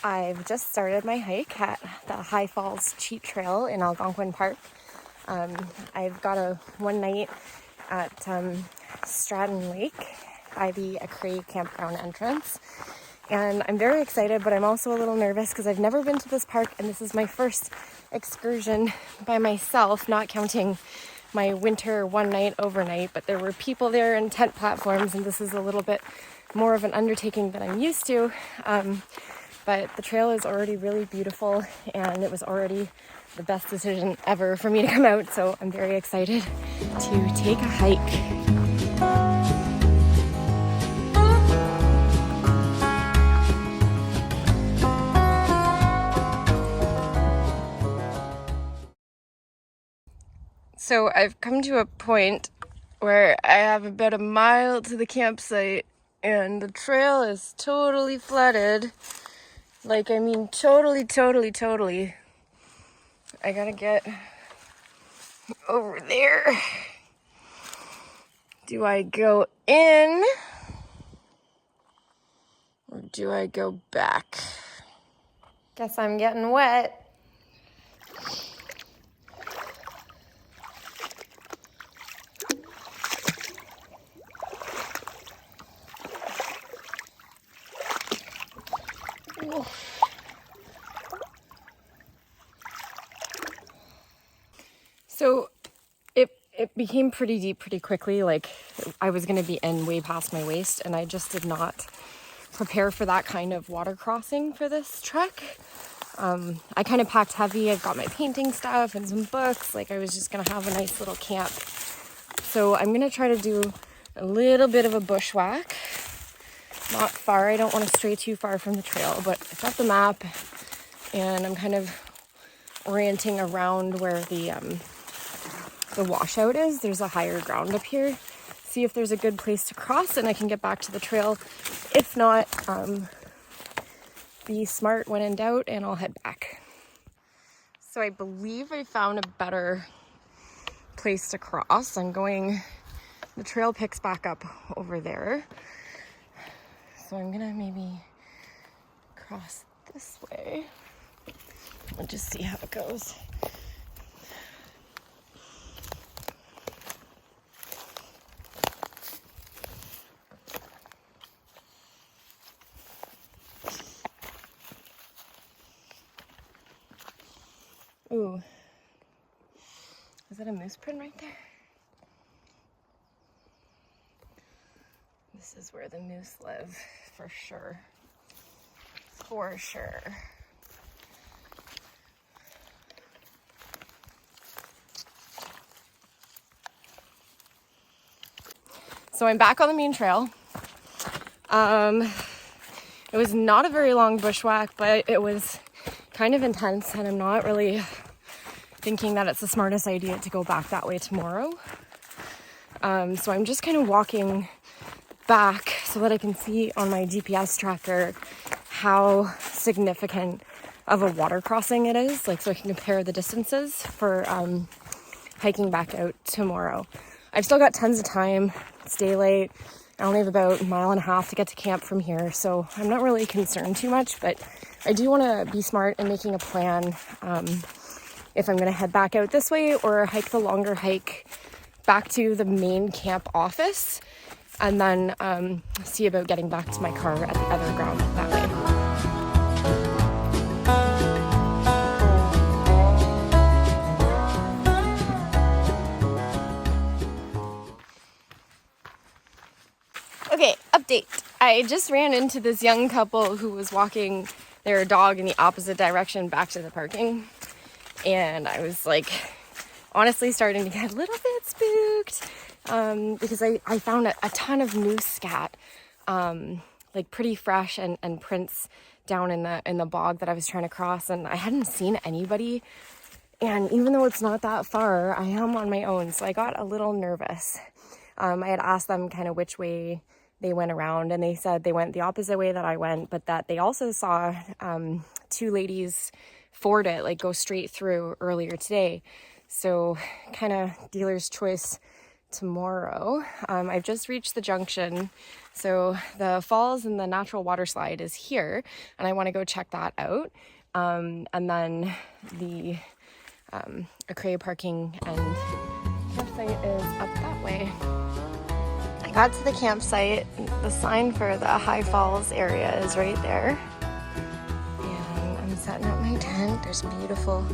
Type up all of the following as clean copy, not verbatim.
I've just started my hike at the High Falls Cheat Trail in Algonquin Park. I've got a one night at Stratton Lake by the Acrae campground entrance. And I'm very excited, but I'm also a little nervous because I've never been to this park and this is my first excursion by myself, not counting my winter one night overnight, but there were people there in tent platforms and this is a little bit more of an undertaking than I'm used to. But the trail is already really beautiful and it was already the best decision ever for me to come out. So I'm very excited to take a hike. So I've come to a point where I have about a mile to the campsite and the trail is totally flooded. Like, I mean, totally. I gotta get over there. Do I go in or do I go back? Guess I'm getting wet. So it became pretty deep pretty quickly. Like, I was going to be in way past my waist and I just did not prepare for that kind of water crossing for this trek. I kind of packed heavy. I've got my painting stuff and some books. Like, I was just going to have a nice little camp. So I'm going to try to do a little bit of a bushwhack. Not far. I don't want to stray too far from the trail, but I've got the map and I'm kind of orienting around where the washout is. There's a higher ground up here. See if there's a good place to cross and I can get back to the trail. If not, be smart when in doubt and I'll head back. So I believe I found a better place to cross. The trail picks back up over there. So I'm gonna maybe cross this way. We'll just see how it goes. Ooh, is that a moose print right there? This is where the moose live, for sure. For sure. So I'm back on the main trail. It was not a very long bushwhack, but it was kind of intense and I'm not really thinking that it's the smartest idea to go back that way tomorrow. So I'm just kind of walking back so that I can see on my GPS tracker how significant of a water crossing it is, like, so I can compare the distances for hiking back out tomorrow. I've still got tons of time. It's daylight. I only have about a mile and a half to get to camp from here, so I'm not really concerned too much, but I do want to be smart in making a plan if I'm going to head back out this way or hike the longer hike back to the main camp office and then see about getting back to my car at the other ground that way. Okay, update. I just ran into this young couple who was walking their dog in the opposite direction back to the parking. And I was like, honestly starting to get a little bit spooked because I found a ton of moose scat, like pretty fresh and prints down in the bog that I was trying to cross. And I hadn't seen anybody. And even though it's not that far, I am on my own. So I got a little nervous. I had asked them kind of which way they went around and they said they went the opposite way that I went, but that they also saw two ladies ford it, like go straight through earlier today. So kind of dealer's choice tomorrow. I've just reached the junction, so the falls and the natural water slide is here, and I want to go check that out. And then the Acrea parking and campsite is up that way. I got to the campsite. The sign for the High Falls area is right there. And I'm setting up my tent. There's a beautiful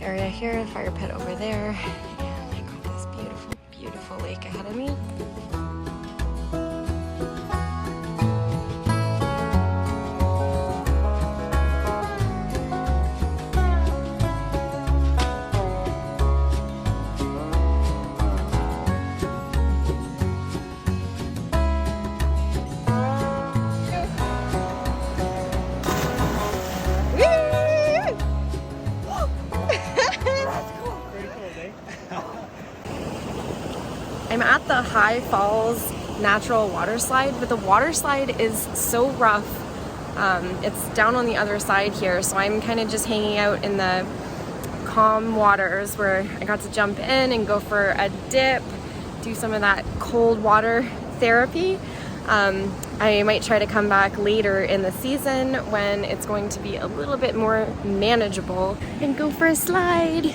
area here, fire pit over there. And I got this beautiful, beautiful lake ahead of me. I'm at the High Falls natural water slide, but the water slide is so rough. It's down on the other side here, so I'm kind of just hanging out in the calm waters where I got to jump in and go for a dip, do some of that cold water therapy. I might try to come back later in the season when it's going to be a little bit more manageable and go for a slide.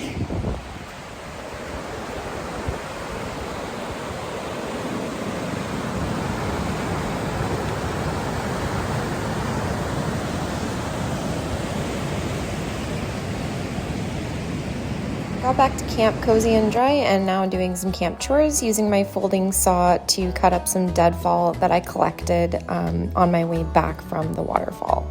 Got back to camp cozy and dry, and now doing some camp chores using my folding saw to cut up some deadfall that I collected on my way back from the waterfall.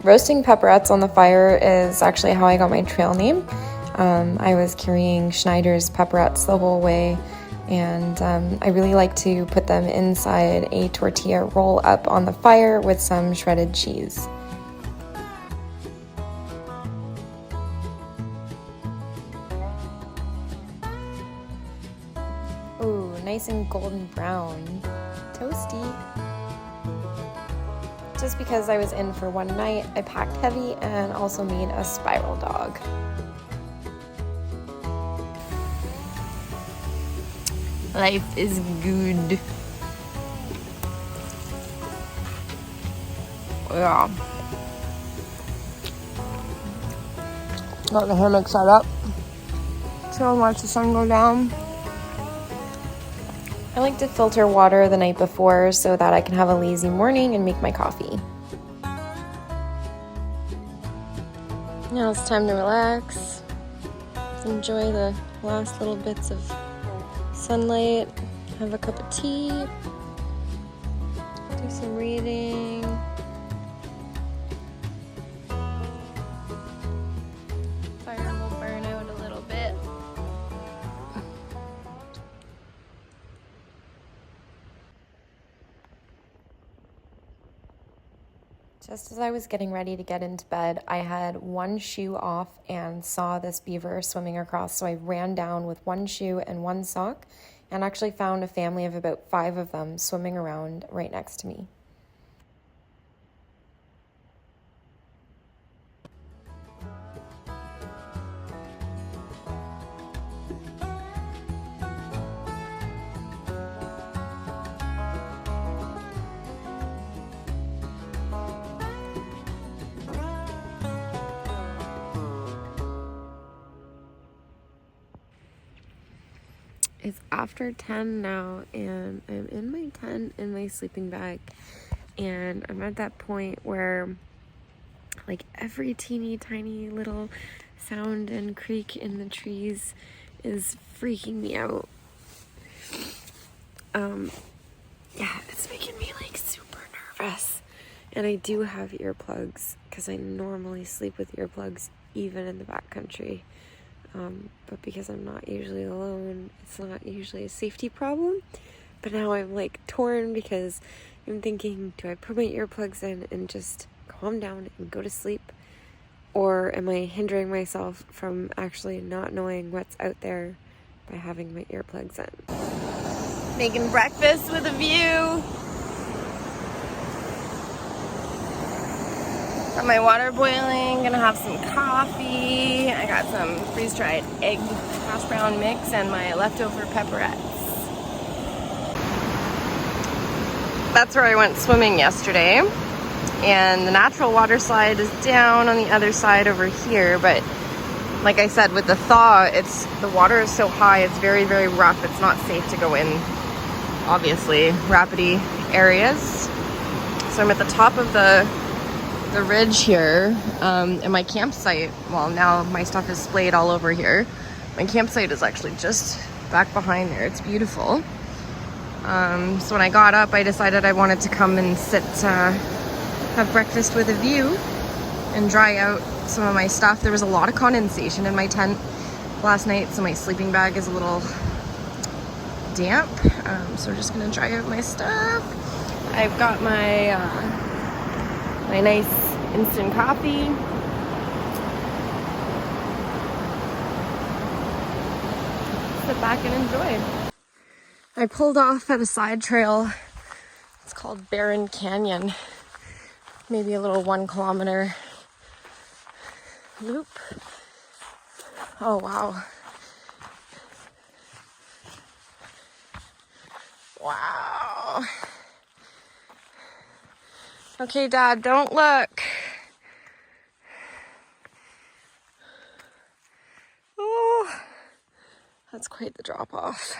Roasting pepperettes on the fire is actually how I got my trail name. I was carrying Schneider's pepperettes the whole way, and I really like to put them inside a tortilla roll up on the fire with some shredded cheese. Ooh, nice and golden brown. Toasty. Just because I was in for one night, I packed heavy and also made a spiral dog. Life is good. Yeah. Got the hammock set up. Chill and watch the sun go down. I like to filter water the night before so that I can have a lazy morning and make my coffee. Now it's time to relax, enjoy the last little bits of sunlight, have a cup of tea, do some reading. Fire will burn out a little bit. Just as I was getting ready to get into bed, I had one shoe off and saw this beaver swimming across, so I ran down with one shoe and one sock and actually found a family of about 5 of them swimming around right next to me. It's after 10 now, and I'm in my tent in my sleeping bag, and I'm at that point where like every teeny tiny little sound and creak in the trees is freaking me out. Yeah, it's making me like super nervous. And I do have earplugs because I normally sleep with earplugs even in the backcountry. But because I'm not usually alone, it's not usually a safety problem. But now I'm like torn because I'm thinking, do I put my earplugs in and just calm down and go to sleep? Or am I hindering myself from actually not knowing what's out there by having my earplugs in? Making breakfast with a view. Got my water boiling, gonna have some coffee. I got some freeze-dried egg hash brown mix and my leftover pepperettes. That's where I went swimming yesterday. And the natural water slide is down on the other side over here, but like I said, with the thaw, the water is so high, it's very, very rough. It's not safe to go in, obviously, rapidy areas. So I'm at the top of the ridge here, and my campsite, well, now my stuff is splayed all over here. My campsite is actually just back behind there. It's beautiful. So when I got up, I decided I wanted to come and sit, have breakfast with a view and dry out some of my stuff. There was a lot of condensation in my tent last night, so my sleeping bag is a little damp. So we're just gonna dry out my stuff. I've got my my nice instant coffee. Sit back and enjoy. I pulled off at a side trail. It's called Barren Canyon. Maybe a little 1 kilometer loop. Oh, wow. Wow. Okay, Dad, don't look. Oh, that's quite the drop off.